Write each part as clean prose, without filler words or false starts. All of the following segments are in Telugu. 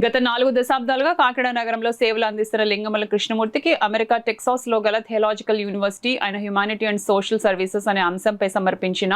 గత 4 దశాబ్దాలుగా కాకినాడ నగరంలో సేవలు అందిస్తున్న లింగమల కృష్ణమూర్తికి అమెరికా టెక్సాస్ లో గల థియలాజికల్ యూనివర్సిటీ ఆయన హ్యుమానిటీ అండ్ సోషల్ సర్వీసెస్ అనే అంశంపై సమర్పించిన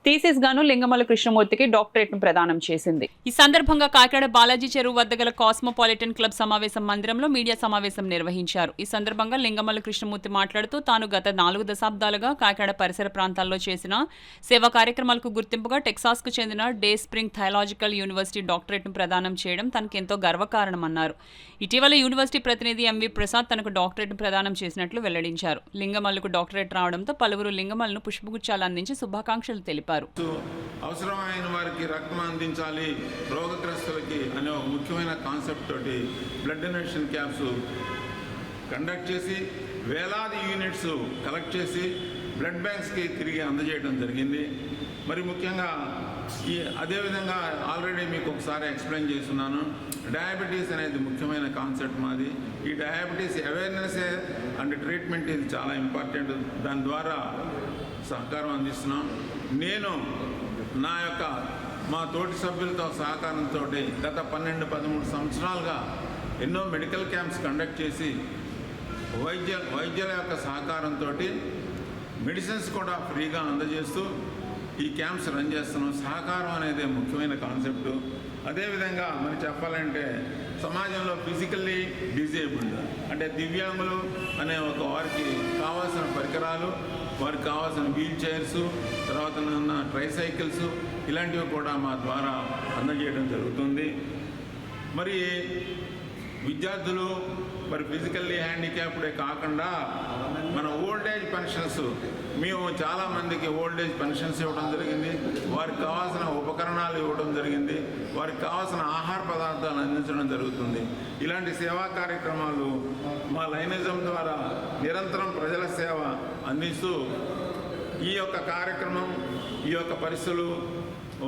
థీసిస్ గాను లింగమల కృష్ణమూర్తికి డాక్టరేట్ ను ప్రదానం చేసింది. ఈ సందర్భంగా కాకినాడ బాలాజీ చెరువు వద్ద గల కాస్మోపాలిటన్ క్లబ్ సమావేశం మందిరంలో మీడియా సమావేశం నిర్వహించారు. ఈ సందర్భంగా లింగమల కృష్ణమూర్తి మాట్లాడుతూ తాను గత 4 దశాబ్దాలుగా కాకినాడ పరిసర ప్రాంతాల్లో చేసిన సేవా కార్యక్రమాలకు గుర్తింపుగా టెక్సాస్ కు చెందిన day spring theological university doctorate ను ప్రదానం చేయడం తనకెంతో గర్వకారణమన్నారు. ఇటీవల యూనివర్సిటీ ప్రతినిధి ఎంవి ప్రసాద్ తనకు డాక్టరేట్ ప్రదానం చేసినట్లు వెల్లడించారు. లింగమల్లుకు డాక్టరేట్ రావడంతో పలువురు లింగమల్లును పుష్పగుచ్చాలు అందించి శుభాకాంక్షలు తెలిపారు. అవసరమైన వారికి రక్తం అందించాలి, రోగగ్రస్తులకి అనే ఒక ముఖ్యమైన కాన్సెప్ట్ తోటి బ్లడ్ డొనేషన్ క్యాంప్స్ కండక్ట్ చేసి వేలాది యూనిట్స్ కలెక్ట్ చేసి బ్లడ్ బ్యాంక్స్కి తిరిగి అందజేయడం జరిగింది. మరి ముఖ్యంగా అదేవిధంగా ఆల్రెడీ మీకు ఒకసారి ఎక్స్ప్లెయిన్ చేస్తున్నాను. డయాబెటీస్ అనేది ముఖ్యమైన కాన్సెప్ట్ మాది. ఈ డయాబెటీస్ అవేర్నెస్ అండ్ ట్రీట్మెంట్ ఇది చాలా ఇంపార్టెంట్. దాని ద్వారా సహకారం అందిస్తున్నాం. నేను మా తోటి సభ్యులతో సహకారంతో గత 12-13 సంవత్సరాలుగా ఎన్నో మెడికల్ క్యాంప్స్ కండక్ట్ చేసి వైద్యుల యొక్క సహకారంతో మెడిసిన్స్ కూడా ఫ్రీగా అందజేస్తూ ఈ క్యాంప్స్ రన్ చేస్తున్నాం. సహకారం అనేది ముఖ్యమైన కాన్సెప్టు. అదేవిధంగా మరి చెప్పాలంటే సమాజంలో ఫిజికల్లీ డిజేబుల్డ్ అంటే దివ్యాంగులు అనే ఒక వారికి కావాల్సిన పరికరాలు, వారికి కావాల్సిన వీల్ చైర్స్, తర్వాత ట్రైసైకిల్స్ ఇలాంటివి కూడా మా ద్వారా అందజేయడం జరుగుతుంది. మరి విద్యార్థులు మరి ఫిజికల్లీ హ్యాండిక్యాప్డే కాకుండా మన ఓల్డ్ ఏజ్ పెన్షన్స్ మేము చాలామందికి ఓల్డ్ ఏజ్ పెన్షన్స్ ఇవ్వడం జరిగింది. వారికి కావాల్సిన ఉపకరణాలు ఇవ్వడం జరిగింది. వారికి కావాల్సిన ఆహార పదార్థాలు అందించడం జరుగుతుంది. ఇలాంటి సేవా కార్యక్రమాలు మా లైనిజం ద్వారా నిరంతరం ప్రజల సేవ అందిస్తూ ఈ యొక్క కార్యక్రమం, ఈ యొక్క పరిస్థితులు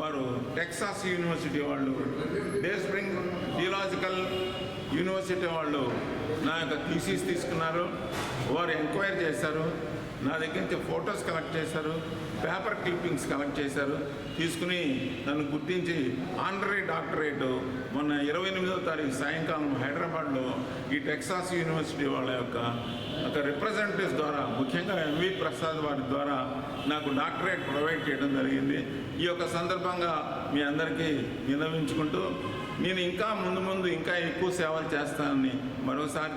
వారు టెక్సాస్ యూనివర్సిటీ వాళ్ళు, డే స్ప్రింగ్ థియలాజికల్ యూనివర్సిటీ వాళ్ళు నా యొక్క థీసిస్ తీసుకున్నారు. వారు ఎంక్వైరీ చేశారు. నా దగ్గర నుంచి ఫొటోస్ కలెక్ట్ చేశారు, పేపర్ క్లిప్పింగ్స్ కలెక్ట్ చేశారు. తీసుకుని నన్ను గుర్తించి ఆనరీ డాక్టరేట్ మొన్న 28వ తారీఖు సాయంకాలం హైదరాబాద్లో ఈ టెక్సాస్ యూనివర్సిటీ వాళ్ళ యొక్క రిప్రజెంటేటివ్స్ ద్వారా, ముఖ్యంగా ఎంవి ప్రసాద్ వారి ద్వారా నాకు డాక్టరేట్ ప్రొవైడ్ చేయడం జరిగింది. ఈ యొక్క సందర్భంగా మీ అందరికీ విన్నవించుకుంటూ నేను ఇంకా ముందు ఇంకా ఎక్కువ సేవలు చేస్తానని మరోసారి